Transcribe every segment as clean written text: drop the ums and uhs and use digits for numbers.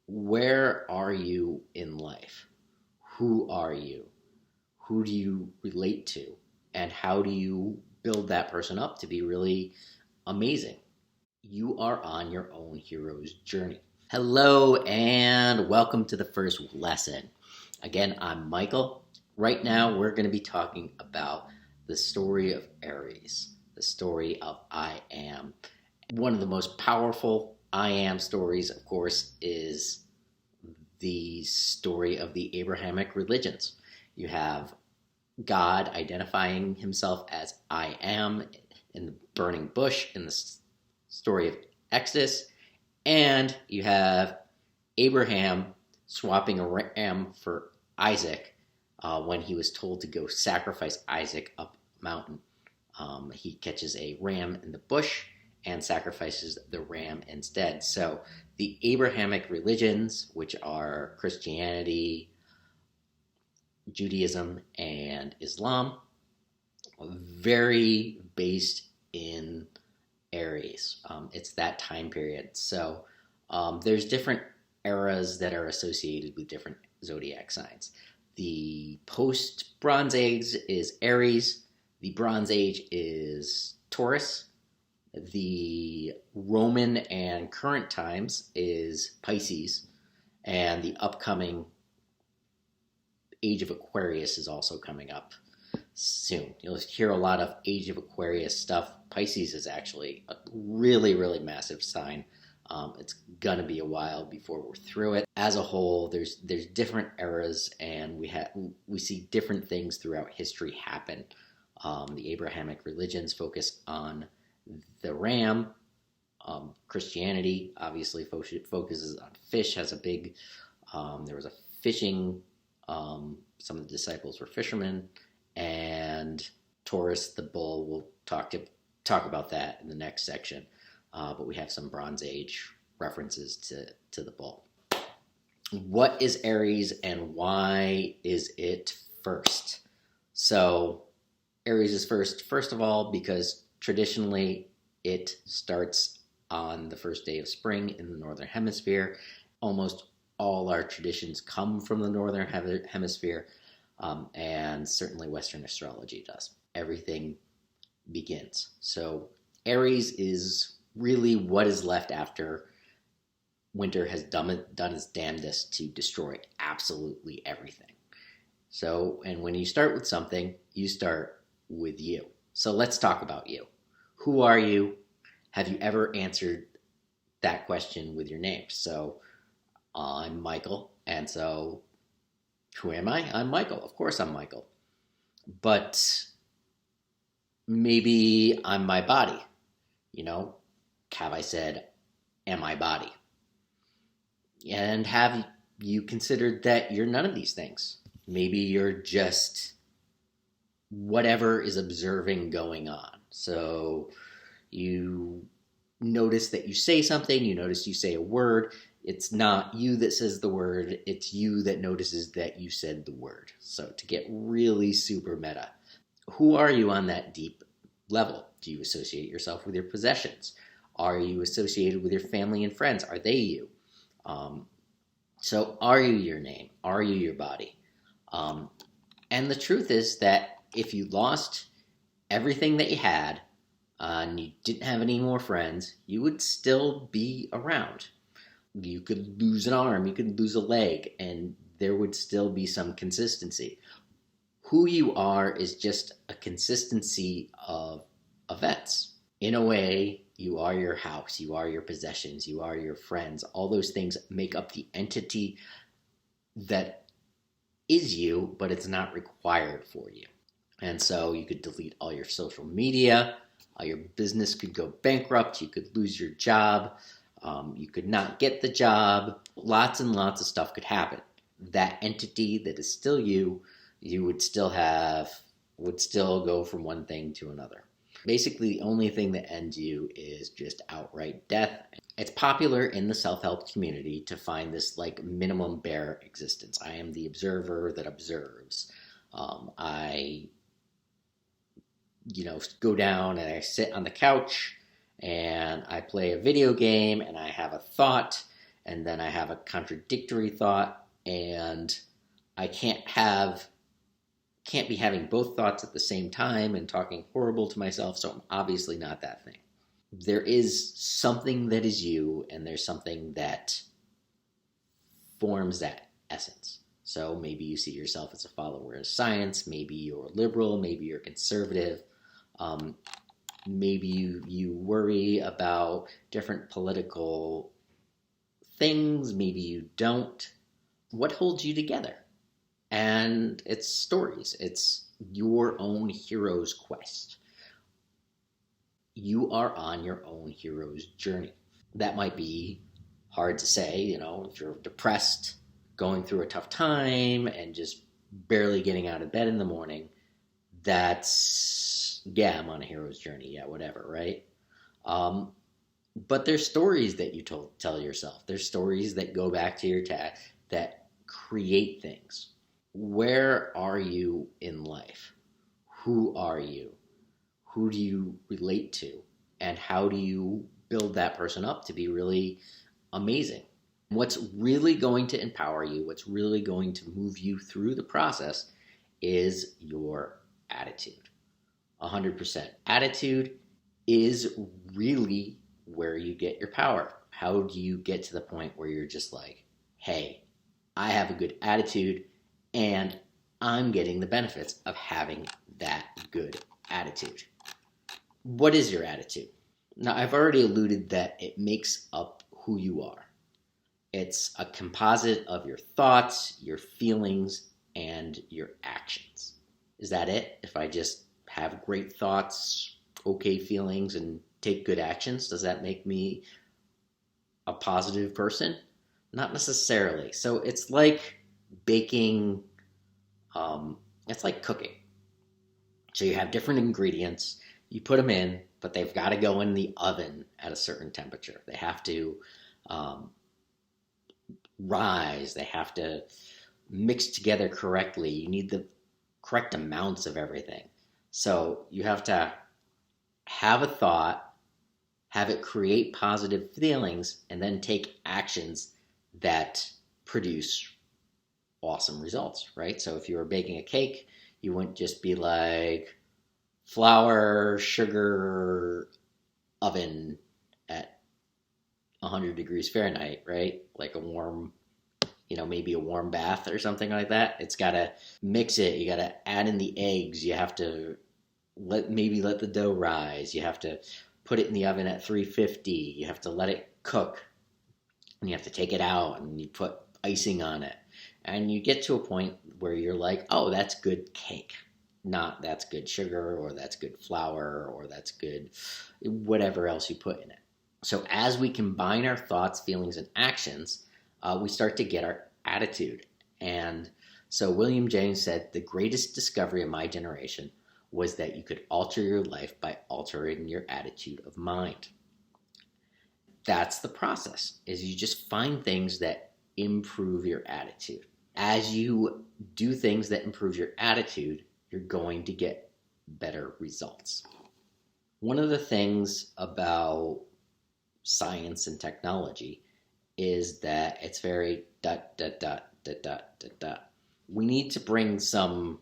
Where are you in life? Who are you? Who do you relate to? And how do you build that person up to be really amazing? You are on your own hero's journey. Hello, and welcome to the first lesson. Again, I'm Michael. Right now, we're going to be talking about the story of Aries, the story of I Am. One of the most powerful I Am stories, of course, is the story of the Abrahamic religions. You have God identifying himself as I am in the burning bush in the story of Exodus, and you have Abraham swapping a ram for Isaac when he was told to go sacrifice Isaac up a mountain. He catches a ram in the bush and sacrifices the ram instead. So the Abrahamic religions, which are Christianity, Judaism, and Islam, very based in Aries. It's that time period. So there's different eras that are associated with different zodiac signs. The post Bronze Age is Aries. The Bronze Age is Taurus. The Roman and current times is Pisces. And the upcoming Age of Aquarius is also coming up soon. You'll hear a lot of Age of Aquarius stuff. Pisces is actually a really, really massive sign. It's gonna be a while before we're through it. As a whole, there's different eras, and we see different things throughout history happen. The Abrahamic religions focus on the ram. Christianity obviously focuses on fish. Has a big. There was a fishing. Some of the disciples were fishermen, and Taurus, the bull. We'll talk about that in the next section. But we have some Bronze Age references to the bull. What is Aries and why is it first? So Aries is first of all, because traditionally it starts on the first day of spring in the Northern Hemisphere. Almost all our traditions come from the Northern Hemisphere, and certainly Western astrology does. Everything begins. So Aries is really what is left after winter has done its damnedest to destroy absolutely everything. So, and when you start with something, you start with you. So let's talk about you. Who are you? Have you ever answered that question with your name? So I'm Michael, and so who am I? I'm Michael. Of course I'm Michael. But maybe I'm my body. Have I said, am I body? And have you considered that you're none of these things? Maybe you're just whatever is observing going on. So you notice that you say something, you notice you say a word. It's not you that says the word, it's you that notices that you said the word. So to get really super meta, who are you on that deep level? Do you associate yourself with your possessions? Are you associated with your family and friends? Are they you? So are you your name? Are you your body? And the truth is that if you lost everything that you had and you didn't have any more friends, you would still be around. You could lose an arm, you could lose a leg, and there would still be some consistency. Who you are is just a consistency of events. In a way, you are your house, you are your possessions, you are your friends. All those things make up the entity that is you, but it's not required for you. And so you could delete all your social media, your business could go bankrupt, you could lose your job, you could not get the job, lots and lots of stuff could happen. That entity that is still you would still go from one thing to another. Basically, the only thing that ends you is just outright death. It's popular in the self-help community to find this like minimum bare existence. I am the observer that observes. I go down and I sit on the couch and I play a video game and I have a thought and then I have a contradictory thought, and I can't be having both thoughts at the same time and talking horrible to myself, so I'm obviously not that thing. There is something that is you, and there's something that forms that essence. So maybe you see yourself as a follower of science, maybe you're liberal, maybe you're conservative, maybe you worry about different political things, maybe you don't. What holds you together? And it's stories. It's your own hero's quest. You are on your own hero's journey. That might be hard to say, if you're depressed, going through a tough time, and just barely getting out of bed in the morning. That's, yeah, I'm on a hero's journey. Yeah, whatever, right? But there's stories that you tell yourself. There's stories that go back to your that create things. Where are you in life? Who are you? Who do you relate to? And how do you build that person up to be really amazing? What's really going to empower you, what's really going to move you through the process is your attitude. 100%. Attitude is really where you get your power. How do you get to the point where you're just like, hey, I have a good attitude, and I'm getting the benefits of having that good attitude. What is your attitude? Now, I've already alluded that it makes up who you are. It's a composite of your thoughts, your feelings, and your actions. Is that it? If I just have great thoughts, okay feelings, and take good actions, does that make me a positive person? Not necessarily. So it's like baking, it's like cooking. So you have different ingredients, you put them in, but they've got to go in the oven at a certain temperature. They have to rise, they have to mix together correctly. You need the correct amounts of everything. So you have to have a thought, have it create positive feelings, and then take actions that produce awesome results, right? So if you were baking a cake, you wouldn't just be like flour, sugar, oven at 100 degrees Fahrenheit, right? Like a warm, maybe a warm bath or something like that. It's got to mix it. You got to add in the eggs. You have to let the dough rise. You have to put it in the oven at 350. You have to let it cook. And you have to take it out and you put icing on it. And you get to a point where you're like, oh, that's good cake. Not that's good sugar, or that's good flour, or that's good whatever else you put in it. So as we combine our thoughts, feelings, and actions, we start to get our attitude. And so William James said, the greatest discovery of my generation was that you could alter your life by altering your attitude of mind. That's the process, is you just find things that improve your attitude. As you do things that improve your attitude, you're going to get better results. One of the things about science and technology is that it's very ... We need to bring some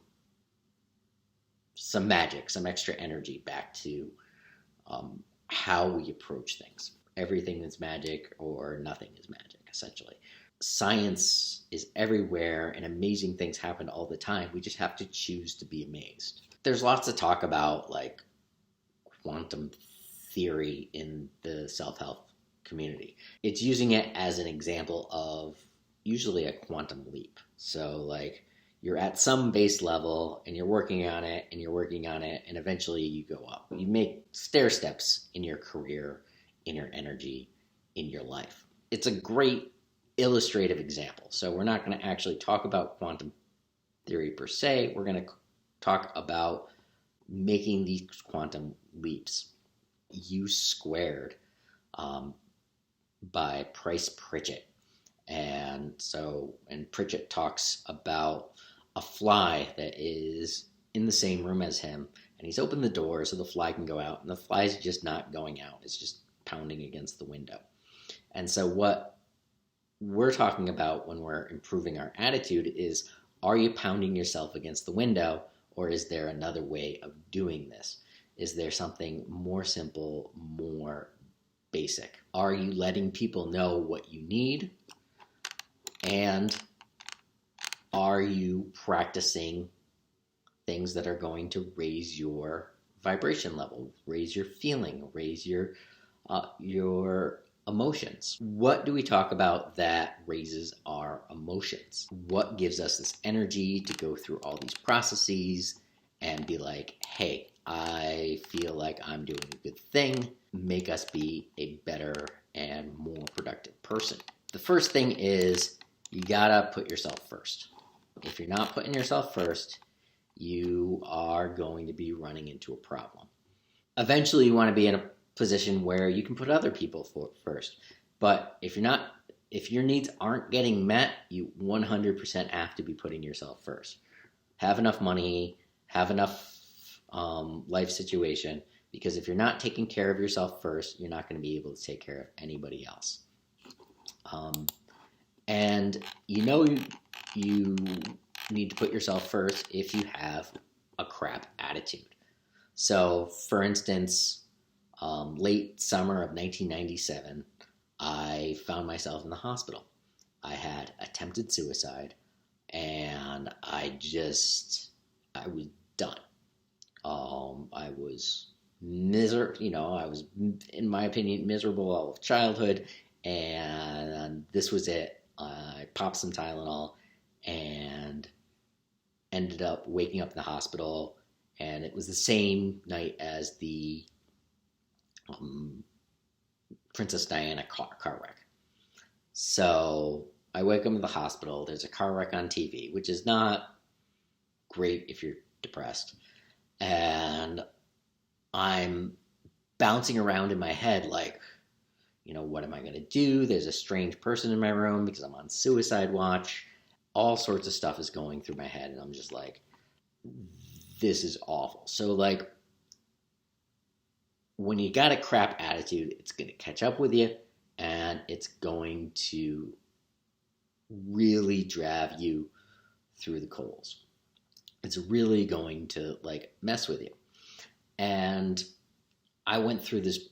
magic, some extra energy back to how we approach things. Everything is magic or nothing is magic, essentially. Science is everywhere and amazing things happen all the time. We just have to choose to be amazed. There's lots of talk about like quantum theory in the self-help community. It's using it as an example of usually a quantum leap. So like you're at some base level and you're working on it and you're working on it, and eventually you go up. You make stair steps in your career, in your energy, in your life. It's a great illustrative example. So we're not going to actually talk about quantum theory per se. We're going to talk about making these quantum leaps. U squared by Price Pritchett. And Pritchett talks about a fly that is in the same room as him, and he's opened the door so the fly can go out, and the fly's just not going out. It's just pounding against the window. And so what we're talking about when we're improving our attitude is, are you pounding yourself against the window, or is there another way of doing this? Is there something more simple, more basic? Are you letting people know what you need? And are you practicing things that are going to raise your vibration level, raise your feeling, raise your emotions? What do we talk about that raises our emotions? What gives us this energy to go through all these processes and be like, hey, I feel like I'm doing a good thing, make us be a better and more productive person? The first thing is you gotta put yourself first. If you're not putting yourself first, you are going to be running into a problem. Eventually, you want to be in a position where you can put other people first. But if your needs aren't getting met, you 100% have to be putting yourself first. Have enough money, have enough life situation, because if you're not taking care of yourself first, you're not going to be able to take care of anybody else. And you need to put yourself first if you have a crap attitude. So, for instance, late summer of 1997, I found myself in the hospital. I had attempted suicide, and I was done. I was I was, in my opinion, miserable all of childhood, and this was it. I popped some Tylenol and ended up waking up in the hospital, and it was the same night as the Princess Diana car wreck. So I wake up in the hospital. There's a car wreck on TV, which is not great if you're depressed. And I'm bouncing around in my head like, what am I going to do? There's a strange person in my room because I'm on suicide watch. All sorts of stuff is going through my head, and I'm just like, this is awful. So, like, when you got a crap attitude, it's going to catch up with you, and it's going to really drive you through the coals. It's really going to, like, mess with you. And I went through this,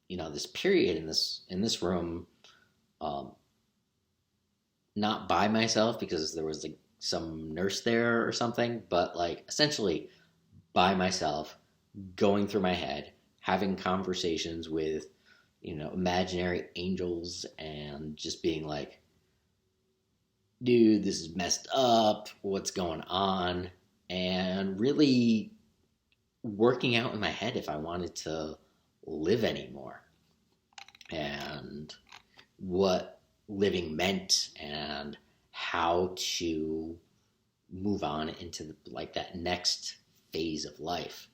this period in this room, not by myself because there was like some nurse there or something, but like essentially by myself, going through my head, having conversations with, imaginary angels, and just being like, dude, this is messed up. What's going on? And really working out in my head if I wanted to live anymore, and what living meant, and how to move on into that next phase of life,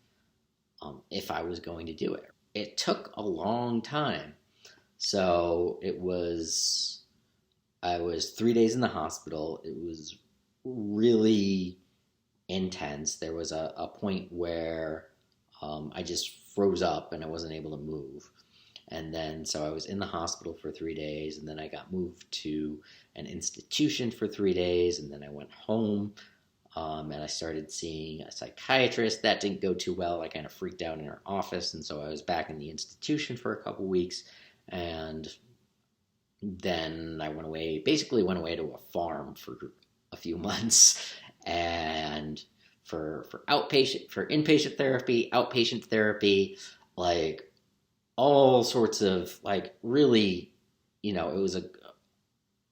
if I was going to do it. It took a long time. So I was 3 days in the hospital. It was really intense. There was a point where I just froze up and I wasn't able to move. And then, so I was in the hospital for 3 days, and then I got moved to an institution for 3 days, and then I went home, and I started seeing a psychiatrist. That didn't go too well. I kind of freaked out in her office, and so I was back in the institution for a couple weeks, and then I basically went away to a farm for a few months, and for inpatient therapy, outpatient therapy, like all sorts of really, it was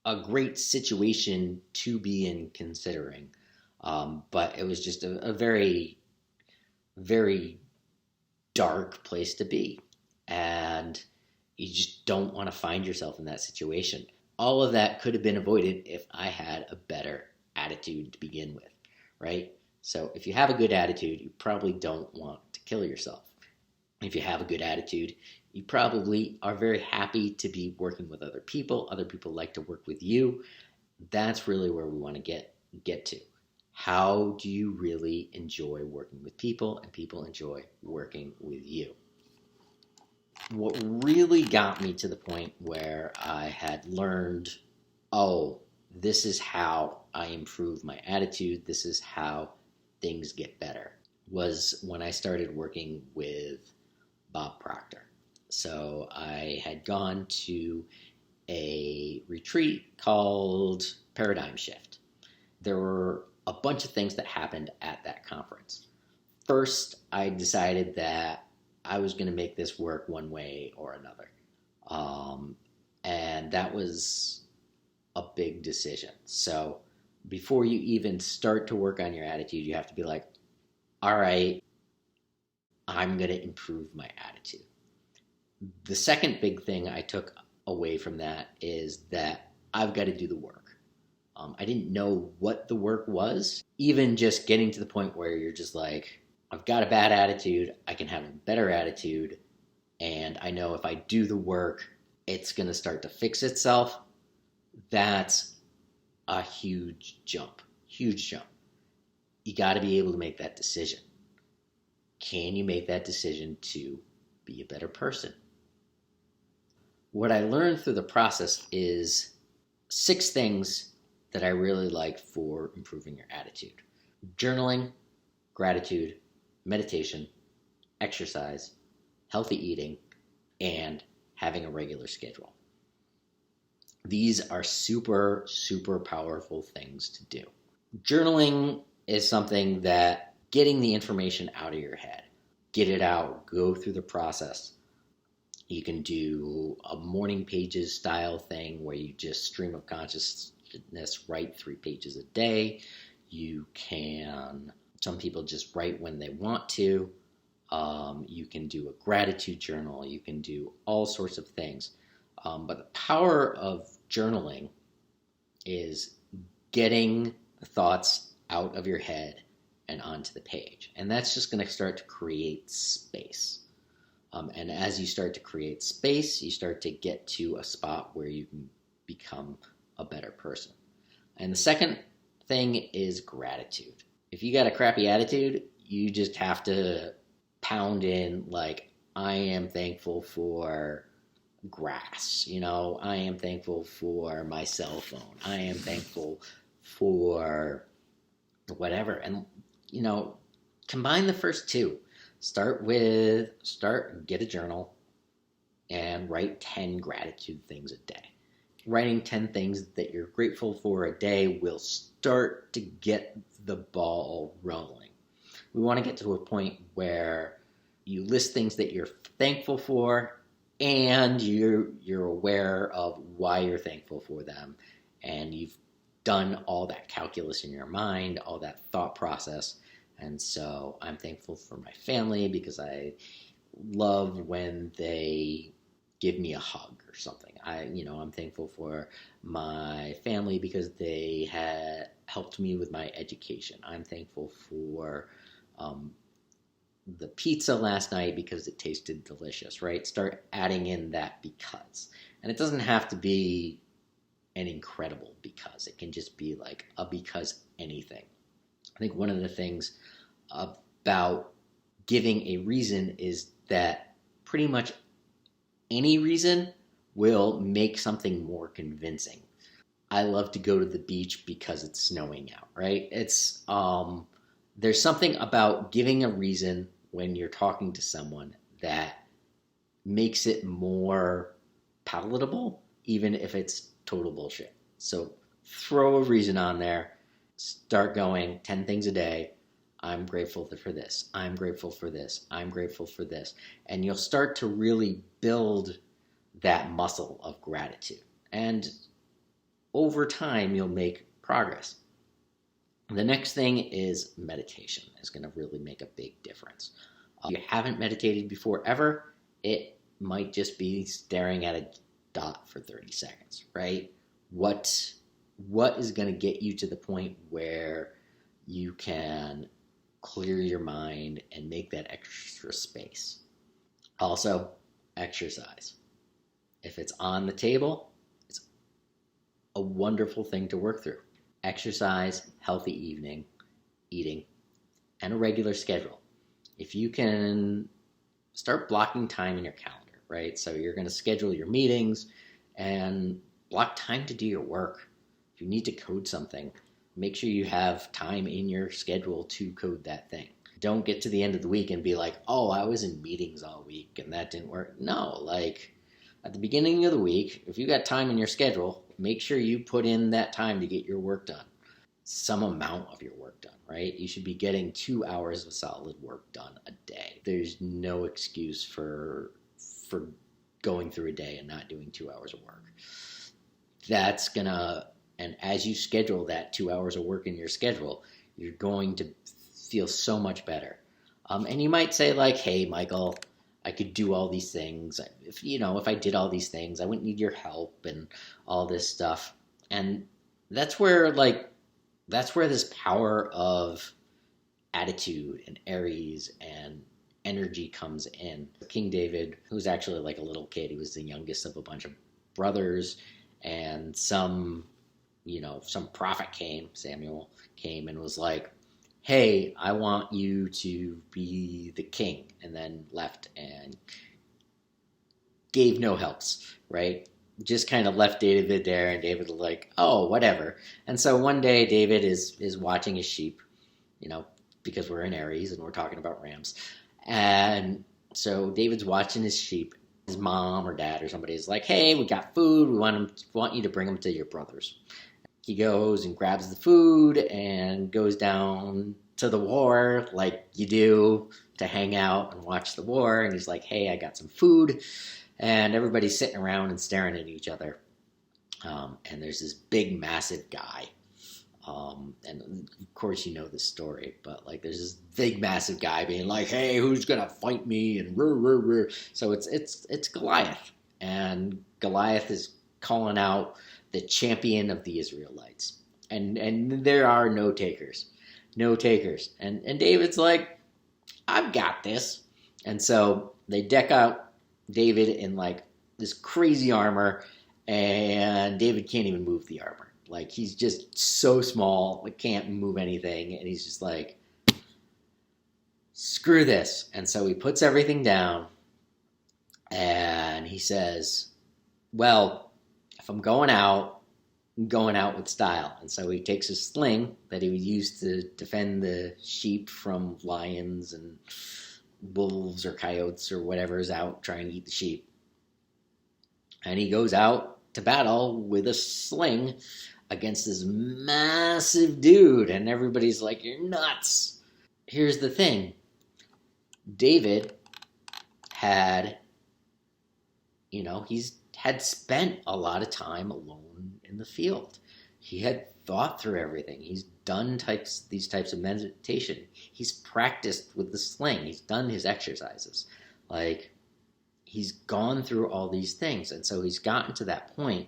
a great situation to be in, considering, but it was just a very, very dark place to be, and you just don't want to find yourself in that situation. All of that could have been avoided if I had a better attitude to begin with, right? So if you have a good attitude, you probably don't want to kill yourself. If you have a good attitude, you probably are very happy to be working with other people. Other people like to work with you. That's really where we want to get to. How do you really enjoy working with people, and people enjoy working with you? What really got me to the point where I had learned oh, this is how I improve my attitude, this is how things get better, was when I started working with Bob Proctor. So I had gone to a retreat called Paradigm Shift. There were a bunch of things that happened at that conference. First, I decided that I was going to make this work one way or another. And that was a big decision. So before you even start to work on your attitude, you have to be like, all right, I'm going to improve my attitude. The second big thing I took away from that is that I've got to do the work. I didn't know what the work was. Even just getting to the point where you're just like, I've got a bad attitude, I can have a better attitude, and I know if I do the work, it's going to start to fix itself. That's a huge jump. Huge jump. You got to be able to make that decision. Can you make that decision to be a better person? What I learned through the process is 6 things that I really like for improving your attitude: journaling, gratitude, meditation, exercise, healthy eating, and having a regular schedule. These are super, super powerful things to do. Journaling is something that getting the information out of your head, get it out, go through the process. You can do a morning pages style thing where you just stream of consciousness, write 3 pages a day. You can, some people just write when they want to. You can do a gratitude journal. You can do all sorts of things. But the power of journaling is getting the thoughts out of your head and onto the page. And that's just going to start to create space. And as you start to create space, you start to get to a spot where you can become a better person. And the second thing is gratitude. If you got a crappy attitude, you just have to pound in like, I am thankful for grass, I am thankful for my cell phone, I am thankful for whatever. And, combine the first 2. Get a journal and write 10 gratitude things a day. Writing 10 things that you're grateful for a day will start to get the ball rolling. We want to get to a point where you list things that you're thankful for and you're aware of why you're thankful for them, and you've done all that calculus in your mind, all that thought process. And so I'm thankful for my family because I love when they give me a hug or something. I'm thankful for my family because they had helped me with my education. I'm thankful for the pizza last night because it tasted delicious, right? Start adding in that because. And it doesn't have to be an incredible because. It can just be like a because anything. I think one of the things about giving a reason is that pretty much any reason will make something more convincing. I love to go to the beach because it's snowing out, right? It's there's something about giving a reason when you're talking to someone that makes it more palatable, even if it's total bullshit. So throw a reason on there, start going 10 things a day. I'm grateful for this. I'm grateful for this. I'm grateful for this. And you'll start to really build that muscle of gratitude. And over time, you'll make progress. The next thing is meditation. Is going to really make a big difference. If you haven't meditated before ever, it might just be staring at a dot for 30 seconds, right? What is going to get you to the point where you can clear your mind and make that extra space? Also, exercise. If it's on the table, it's a wonderful thing to work through. Exercise, healthy eating, and a regular schedule. If you can start blocking time in your calendar, right? So you're going to schedule your meetings and block time to do your work. If you need to code something, make sure you have time in your schedule to code that thing. Don't get to the end of the week and be like, oh, I was in meetings all week and that didn't work. No, like at the beginning of the week, if you got time in your schedule, make sure you put in that time to get your work done. Some amount of your work done, right? You should be getting 2 hours of solid work done a day. There's no excuse for going through a day and not doing 2 hours of work. That's gonna, and as you schedule that 2 hours of work in your schedule, you're going to feel so much better. And you might say like, hey, Michael, I could do all these things. If I did all these things, I wouldn't need your help and all this stuff. And that's where this power of attitude and Aries and energy comes in. King David, who's actually like a little kid, he was the youngest of a bunch of brothers, and some prophet came, Samuel came and was like, hey, I want you to be the king, and then left and gave no helps, right? Just kind of left David there, and David was like, oh, whatever. And so one day David is watching his sheep, because we're in Aries and we're talking about rams. And so David's watching his sheep. His mom or dad or somebody is like, hey, we got food. We want you to bring them to your brothers. He goes and grabs the food and goes down to the war like you do, to hang out and watch the war. And he's like, hey, I got some food. And everybody's sitting around and staring at each other. And there's this big, massive guy. And of course you know this story, but like there's this big, massive guy being like, hey, who's going to fight me? And rrr, rrr, rrr. So it's Goliath. And Goliath is calling out the champion of the Israelites. And there are no takers. No takers. And David's like, I've got this. And so they deck out David in like this crazy armor, and David can't even move the armor. Like he's just so small, like can't move anything, and he's just like, screw this. And so he puts everything down and he says, well, if I'm going out with style. And so he takes his sling that he would use to defend the sheep from lions and wolves or coyotes or whatever is out trying to eat the sheep. And he goes out to battle with a sling against this massive dude. And everybody's like, you're nuts. Here's the thing. David had spent a lot of time alone in the field. He had thought through everything. He's done these types of meditation. He's practiced with the sling. He's done his exercises. Like, he's gone through all these things. And so he's gotten to that point,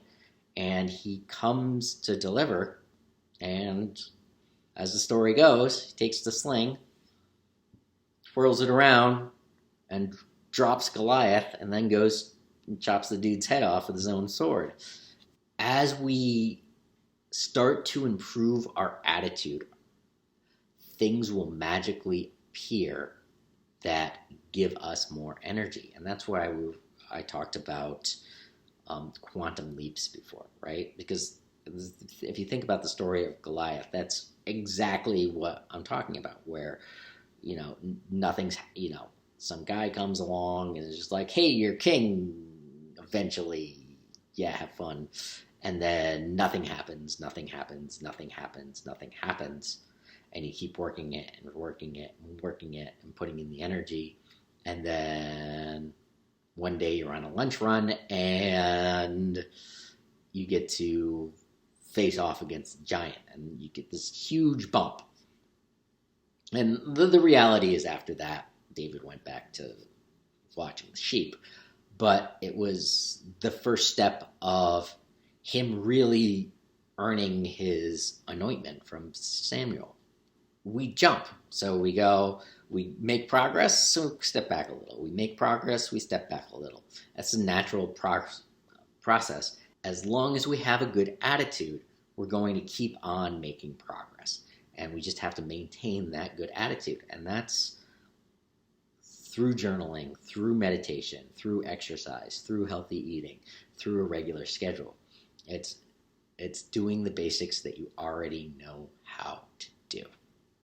and he comes to deliver. And as the story goes, he takes the sling, twirls it around, and drops Goliath, and then goes and chops the dude's head off with his own sword. As we start to improve our attitude, things will magically appear that give us more energy. And that's why I talked about quantum leaps before, right? Because if you think about the story of Goliath, that's exactly what I'm talking about, where, nothing's, some guy comes along and is just like, hey, you're king eventually. Yeah, have fun. And then nothing happens. And you keep working it and working it and working it and putting in the energy. And then one day you're on a lunch run and you get to face off against a giant and you get this huge bump. And the reality is, after that, David went back to watching the sheep. But it was the first step of him really earning his anointment from Samuel. We jump. So we make progress, so we step back a little. We make progress, we step back a little. That's a natural process. As long as we have a good attitude, we're going to keep on making progress. And we just have to maintain that good attitude. And that's through journaling, through meditation, through exercise, through healthy eating, through a regular schedule. It's It's doing the basics that you already know how